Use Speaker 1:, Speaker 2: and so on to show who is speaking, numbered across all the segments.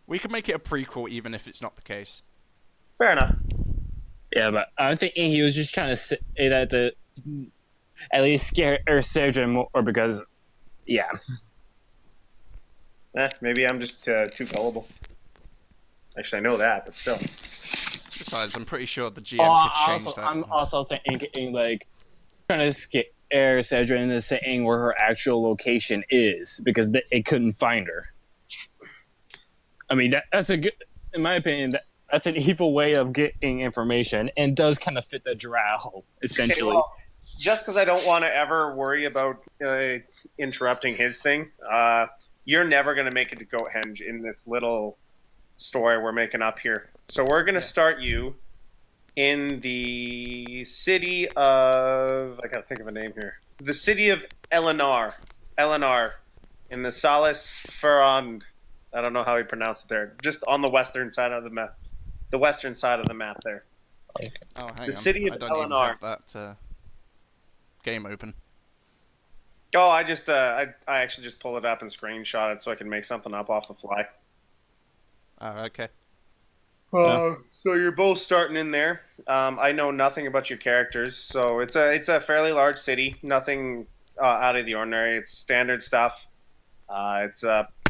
Speaker 1: We can make it a prequel even if it's not the case.
Speaker 2: Fair enough.
Speaker 3: Yeah, but I'm thinking he was just trying to say that to at least scare Sergeant more, because, yeah.
Speaker 2: Maybe I'm just too gullible. Actually, I know that, but still.
Speaker 1: Besides, I'm pretty sure the GM could change that.
Speaker 3: I'm also thinking, like, trying to scare Cedra into saying where her actual location is, because it couldn't find her. I mean, that's a good, in my opinion, that's an evil way of getting information, and does kind of fit the drow, essentially.
Speaker 2: Okay, well, just because I don't want to ever worry about interrupting his thing, you're never going to make it to Goathenge in this little story we're making up here. So we're going to start you in the city of... I got to think of a name here. The city of Eleanor, in the Salis Ferond. I don't know how he pronounced it there. Just on the western side of the map. The western side of the map there.
Speaker 1: Oh, hang
Speaker 2: The
Speaker 1: on.
Speaker 2: city of
Speaker 1: I don't
Speaker 2: Eleanor.
Speaker 1: even have that game open.
Speaker 2: Oh, I actually just pulled it up and screenshot it so I can make something up off the fly.
Speaker 1: Oh, okay.
Speaker 2: So you're both starting in there. I know nothing about your characters, so it's a fairly large city. Nothing out of the ordinary. It's standard stuff.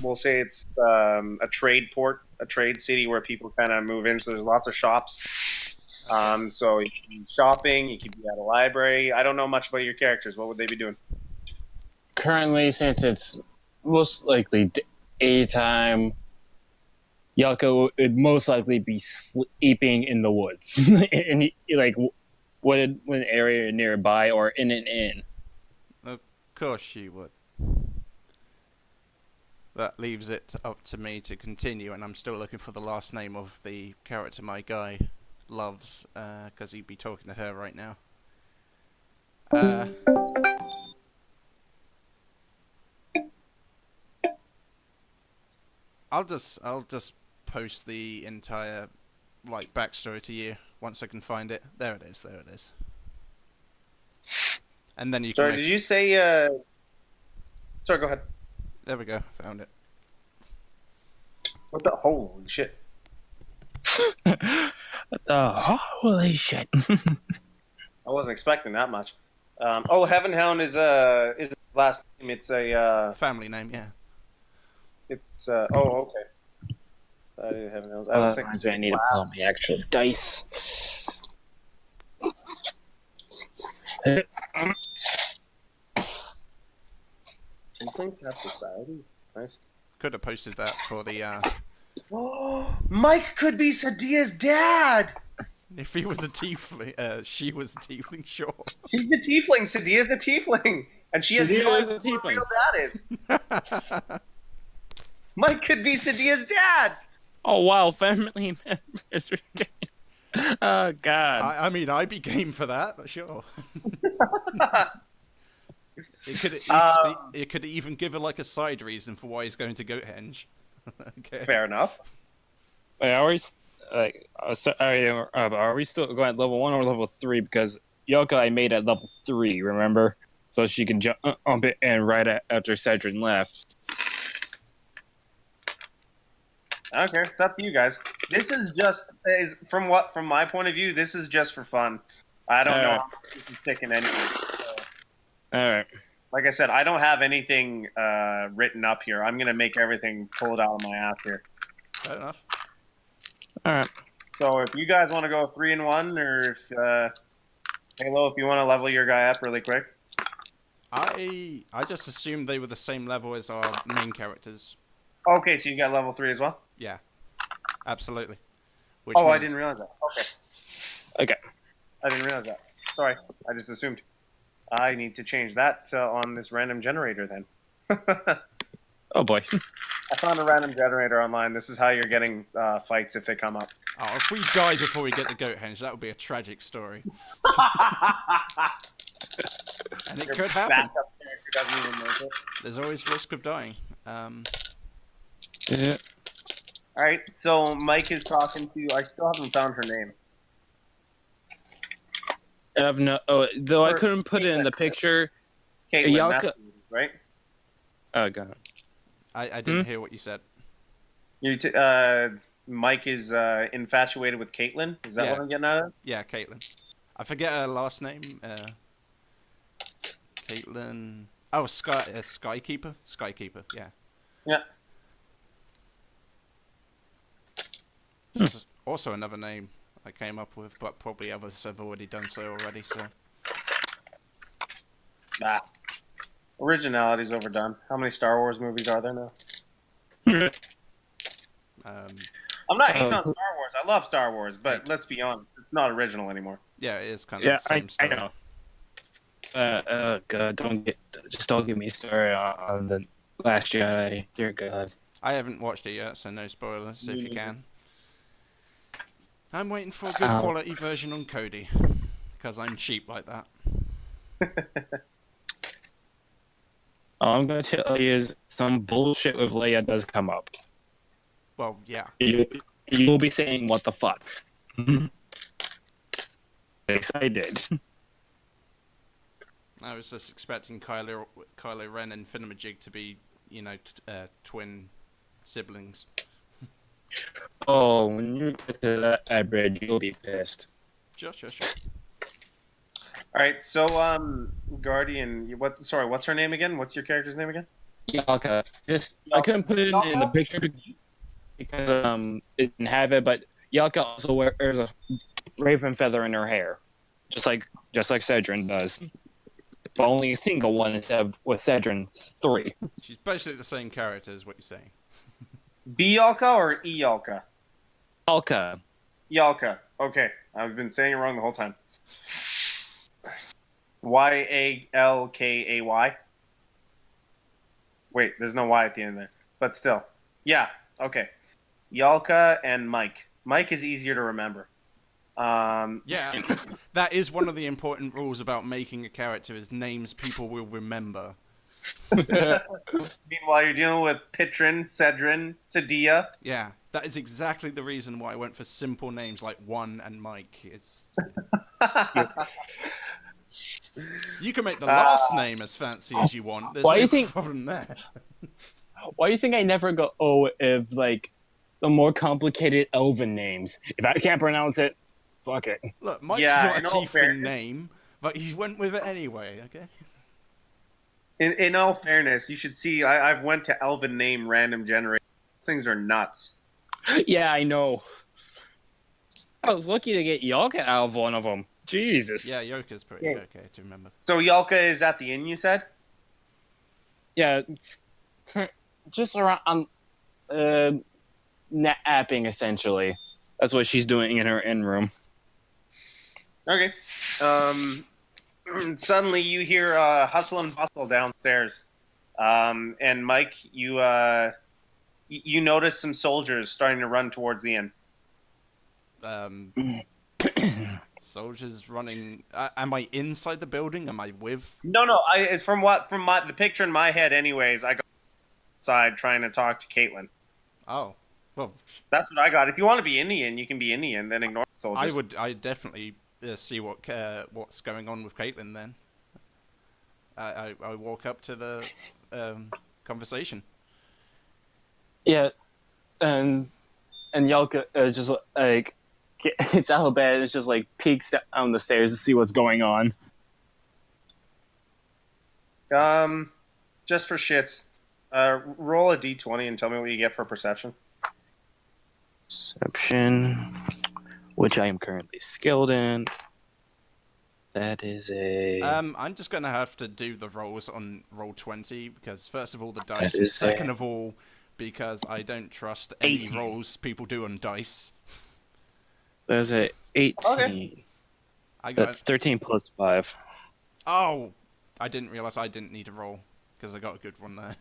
Speaker 2: We'll say it's a trade port, a trade city where people kind of move in. So there's lots of shops. So you can be shopping. You could be at a library. I don't know much about your characters. What would they be doing?
Speaker 3: Currently, since it's most likely daytime, Yelko would most likely be sleeping in the woods, in like wooded area nearby, or in an inn.
Speaker 1: Of course she would. That leaves it up to me to continue, and I'm still looking for the last name of the character my guy loves, because he'd be talking to her right now. I'll just post the entire backstory to you once I can find it. There it is. And then you can.
Speaker 2: Sorry, did you say? Sorry, go ahead.
Speaker 1: There we go. Found it.
Speaker 2: What the holy shit?
Speaker 3: Holy shit!
Speaker 2: I wasn't expecting that much. Heaven Hound is his last name. It's a
Speaker 1: family name, yeah.
Speaker 2: It's okay. Heaven Hound. I was thinking.
Speaker 3: I need to pull out my actual dice.
Speaker 2: Society. Nice.
Speaker 1: Could have posted that for the.
Speaker 2: Mike could be Sadia's dad.
Speaker 1: If he was a tiefling, she was a tiefling, sure.
Speaker 2: She's the tiefling. Sadia's the tiefling, and she has no idea who her real dad is. Mike could be Sadia's dad.
Speaker 3: Oh wow, family members. Oh god.
Speaker 1: I mean, I'd be game for that, sure. It could even give her a side reason for why he's going to Goathenge. Okay.
Speaker 2: Fair enough.
Speaker 3: Wait, are we still going at level 1 or level 3? Because Yoka I made at level 3, remember? So she can jump it and right after Cedric left.
Speaker 2: I don't care. It's up to you guys. This is just from my point of view. This is just for fun. I don't know how this is sticking anyway. So.
Speaker 3: All right.
Speaker 2: Like I said, I don't have anything written up here. I'm gonna make everything pulled out of my ass here.
Speaker 1: Fair enough.
Speaker 3: All right.
Speaker 2: So if you guys want to go 3-1, or if Halo, if you want to level your guy up really quick.
Speaker 1: I just assumed they were the same level as our main characters.
Speaker 2: Okay, so you got level 3 as well?
Speaker 1: Yeah, absolutely.
Speaker 2: I didn't realize that.
Speaker 3: Okay.
Speaker 2: I didn't realize that. Sorry, I just assumed. I need to change that on this random generator then.
Speaker 3: Oh boy.
Speaker 2: I found a random generator online. This is how you're getting fights if they come up.
Speaker 1: Oh, if we die before we get the Goathenge, that would be a tragic story. And it could happen.
Speaker 2: Backup character doesn't even make it.
Speaker 1: There's always risk of dying.
Speaker 3: Yeah.
Speaker 2: All right, so Mike is talking to. I still haven't found her name.
Speaker 3: Though I couldn't put it in the picture.
Speaker 2: Caitlin, right?
Speaker 3: Oh god.
Speaker 1: I didn't hear what you said.
Speaker 2: Mike is infatuated with Caitlin. Is that
Speaker 1: Yeah.
Speaker 2: what I'm getting at?
Speaker 1: Yeah, Caitlin. I forget her last name. Caitlin. Oh, Skykeeper. Skykeeper. Yeah.
Speaker 2: Yeah.
Speaker 1: Just also another name I came up with, but probably others have already done so already. So.
Speaker 2: Nah. Originality's overdone. How many Star Wars movies are there now? I'm not hating on Star Wars. I love Star Wars, but let's be honest, it's not original anymore.
Speaker 1: Yeah, it is kind of the same story.
Speaker 3: I know. God, don't get me started on the Last Jedi. Dear God.
Speaker 1: I haven't watched it yet, so no spoilers if you can. I'm waiting for a good quality version on Cody, because I'm cheap like that.
Speaker 3: All I'm going to tell you is some bullshit with Leia does come up.
Speaker 1: Well, yeah.
Speaker 3: You will be saying, what the fuck? Yes, I did.
Speaker 1: I was just expecting Kylo Ren and Finamajig to be, twin siblings.
Speaker 3: Oh, when you get to that bridge, you'll be pissed.
Speaker 1: Sure.
Speaker 2: All right, so Guardian, what's her name again? What's your character's name again?
Speaker 3: Yalka. I couldn't put it in the picture because it didn't have it, but Yalka also wears a raven feather in her hair, just like Cedrin does, but only a single one instead of with Cedrin's 3.
Speaker 1: She's basically the same character, is what you're saying.
Speaker 2: B Yalka or E Yalka?
Speaker 3: Yalka.
Speaker 2: Yalka. Okay, I've been saying it wrong the whole time. Yalkay. Wait, there's no Y at the end there. But still. Yeah, okay. Yalka and Mike. Mike is easier to remember.
Speaker 1: Yeah, that is one of the important rules about making a character, is names people will remember.
Speaker 2: Meanwhile, you're dealing with Pitrin, Cedrin, Sadia.
Speaker 1: Yeah, that is exactly the reason why I went for simple names like One and Mike. It's... You can make the last name as fancy as you want. There's no problem there.
Speaker 3: Why do you think I never go if like the more complicated elven names? If I can't pronounce it, fuck it.
Speaker 1: Look, Mike's not a tiefling name, but he went with it anyway. Okay.
Speaker 2: In all fairness, you should see. I've went to elven name random generator. Things are nuts.
Speaker 3: Yeah, I know. I was lucky to get Yalka out of one of them. Jesus.
Speaker 1: Yeah, Yoka's pretty okay to remember.
Speaker 2: So Yalka is at the inn, you said?
Speaker 3: Yeah. Just around napping, essentially. That's what she's doing in her inn room.
Speaker 2: Okay. Suddenly you hear hustle and bustle downstairs. And Mike, you notice some soldiers starting to run towards the inn.
Speaker 1: Soldiers running. Am I inside the building? Am I with?
Speaker 2: No. From the picture in my head, anyways, I go outside trying to talk to Caitlin.
Speaker 1: Oh, well,
Speaker 2: that's what I got. If you want to be in the inn, you can be in the inn. Then ignore the soldiers.
Speaker 1: I definitely see what's going on with Caitlin. Then I walk up to the conversation.
Speaker 3: Yeah, and Yalka just like it's out of bed. It's just like peeks down the stairs to see what's going on.
Speaker 2: Just for shits, roll a d20 and tell me what you get for perception.
Speaker 3: Perception, which I am currently skilled in. That is a.
Speaker 1: I'm just gonna have to do the rolls on roll 20 because first of all the dice, and second of all because I don't trust any
Speaker 3: 18.
Speaker 1: rolls people do on dice.
Speaker 3: There's a 18. Okay. That's 13 plus 5.
Speaker 1: Oh, I didn't realize I didn't need a roll because I got a good one
Speaker 3: there.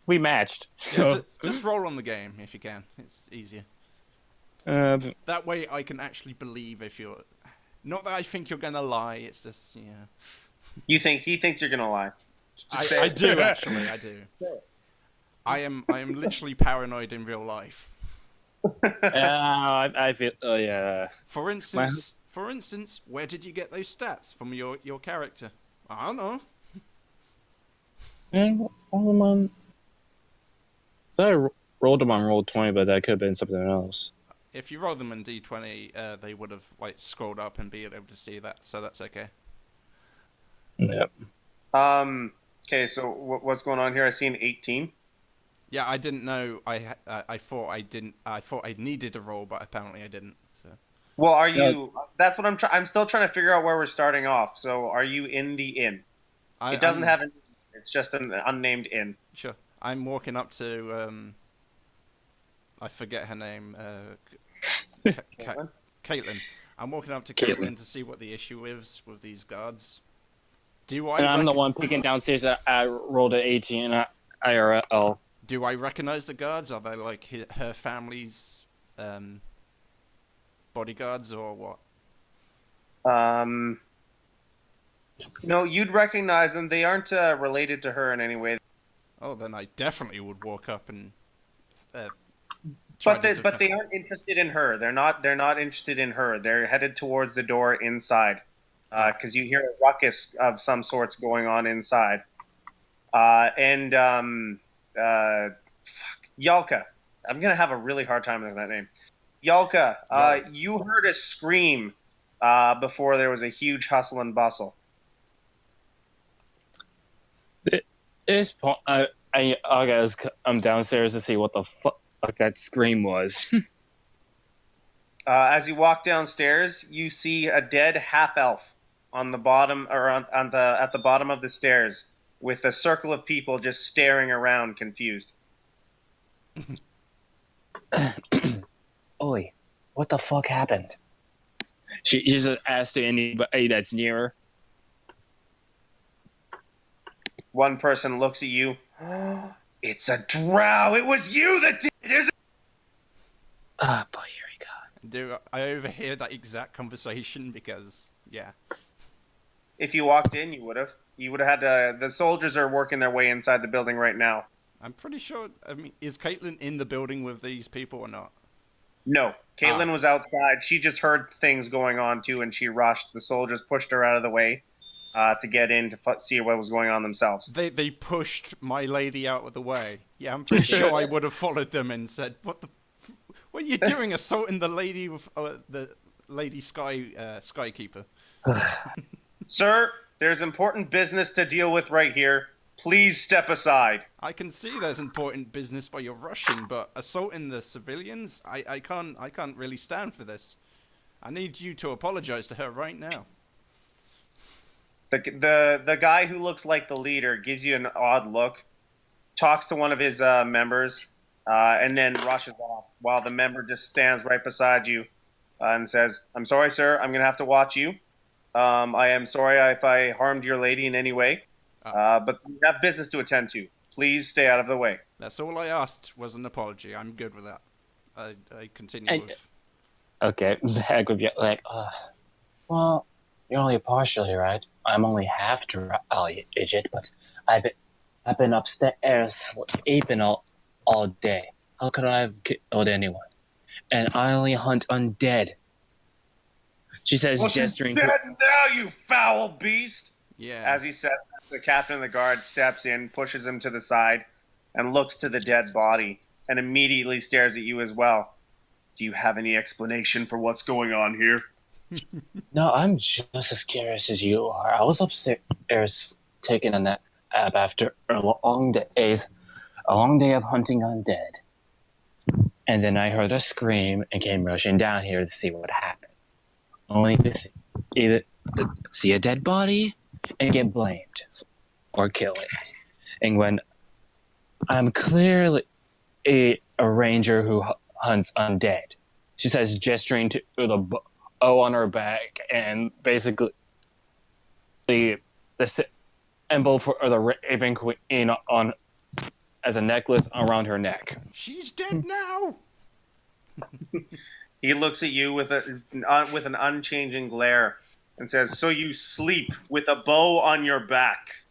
Speaker 3: we matched. So.
Speaker 1: Yeah, just roll on the game if you can. It's easier. That way I can actually believe if you're... Not that I think you're going to lie, it's just, yeah.
Speaker 2: He thinks you're going to lie.
Speaker 1: I do, actually, I do. I am literally paranoid in real life.
Speaker 3: I feel... Oh, yeah.
Speaker 1: For instance, where did you get those stats from your character? I don't know.
Speaker 3: And roll them on. So I rolled them on roll 20, but that could have been something else.
Speaker 1: If you roll them in D20, they would have like scrolled up and be able to see that, so that's okay.
Speaker 3: Yep.
Speaker 2: Okay, so what's going on here? I see an 18.
Speaker 1: Yeah, I didn't know. I thought I didn't. I thought I needed a roll, but apparently I didn't. So.
Speaker 2: Well, are you? That's what I'm still trying to figure out where we're starting off. So, are you in the inn? It doesn't have an. It's just an unnamed inn.
Speaker 1: Sure. I'm walking up to. I forget her name. Caitlin. I'm walking up to Caitlin to see what the issue is with these guards. Do I?
Speaker 3: And I'm the one peeking downstairs. I rolled an 18 IRL.
Speaker 1: Do I recognize the guards? Are they like her family's bodyguards or what?
Speaker 2: No, you'd recognize them. They aren't related to her in any way.
Speaker 1: Oh, then I definitely would walk up and.
Speaker 2: But they aren't interested in her. They're not interested in her. They're headed towards the door inside, because you hear a ruckus of some sorts going on inside. Yalka. I'm gonna have a really hard time with that name. Yalka, you heard a scream before there was a huge hustle and bustle.
Speaker 3: I'm downstairs to see what the fuck that scream was.
Speaker 2: As you walk downstairs, you see a dead half elf on the bottom, or at the bottom of the stairs, with a circle of people just staring around, confused.
Speaker 3: Oi, what the fuck happened? She just asked anybody that's near her.
Speaker 2: One person looks at you. It's a drow. It was you that did it, isn't it?
Speaker 3: Ah, boy, here we go.
Speaker 1: Do I overhear that exact conversation? Because, yeah.
Speaker 2: If you walked in, you would have. You would have had the soldiers are working their way inside the building right now.
Speaker 1: I'm pretty sure. I mean, is Caitlin in the building with these people or not?
Speaker 2: No, Caitlin was outside. She just heard things going on too, and she rushed. The soldiers pushed her out of the way to get in to see what was going on themselves.
Speaker 1: They pushed my lady out of the way. Yeah, I'm pretty sure I would have followed them and said, What are you doing, assaulting the lady with the lady skykeeper?"
Speaker 2: Sir, there's important business to deal with right here. Please step aside.
Speaker 1: I can see there's important business by you're rushing, but assaulting the civilians, I can't really stand for this. I need you to apologize to her right now.
Speaker 2: The guy who looks like the leader gives you an odd look, talks to one of his members, and then rushes off while the member just stands right beside you and says, "I'm sorry, sir. I'm going to have to watch you. I am sorry if I harmed your lady in any way. But we have business to attend to. Please stay out of the way."
Speaker 1: That's all I asked was an apology. I'm good with that. I continue with...
Speaker 3: Okay, back with you, like, well, you're only partially right. I'm only half idiot, but I've been upstairs sleeping all day. How could I have killed anyone? And I only hunt undead. She says, gesturing
Speaker 2: to... Now, you foul beast!
Speaker 1: Yeah.
Speaker 2: As he says, the captain of the guard steps in, pushes him to the side, and looks to the dead body, and immediately stares at you as well. Do you have any explanation for what's going on here?
Speaker 3: No, I'm just as curious as you are. I was upstairs taking a nap after a long day of hunting undead. And then I heard a scream and came rushing down here to see what happened. Only to see a dead body and get blamed or kill it. And when I'm clearly a ranger who hunts undead, she says, gesturing to the bow on her back, and basically the symbol for the Raven Queen on as a necklace around her neck.
Speaker 1: She's dead now.
Speaker 2: He looks at you with an unchanging glare and says, "So you sleep with a bow on your back?"